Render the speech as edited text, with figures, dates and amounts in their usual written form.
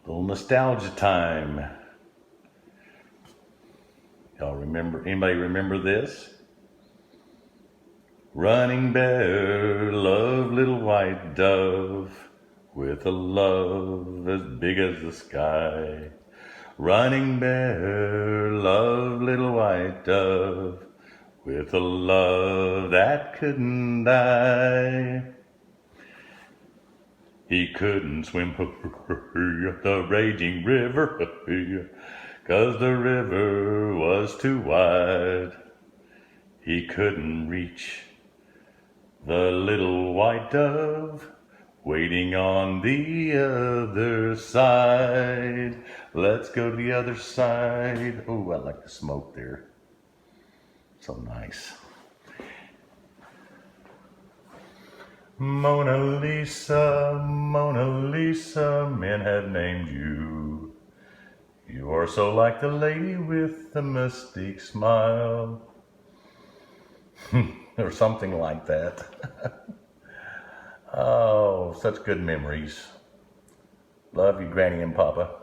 Little nostalgia time. Y'all remember, anybody remember this? Running bear, love little white dove, with a love as big as the sky. Running bear, love little white dove, with a love that couldn't die. He couldn't swim the raging river, 'cause the river was too wide. He couldn't reach the little white dove, waiting on the other side. Let's go to the other side. Oh, I like the smoke there. So nice. Mona Lisa, Mona Lisa, men have named you. You are so like the lady with the mystic smile. Or something like that. Oh, such good memories. Love you, Granny and Papa.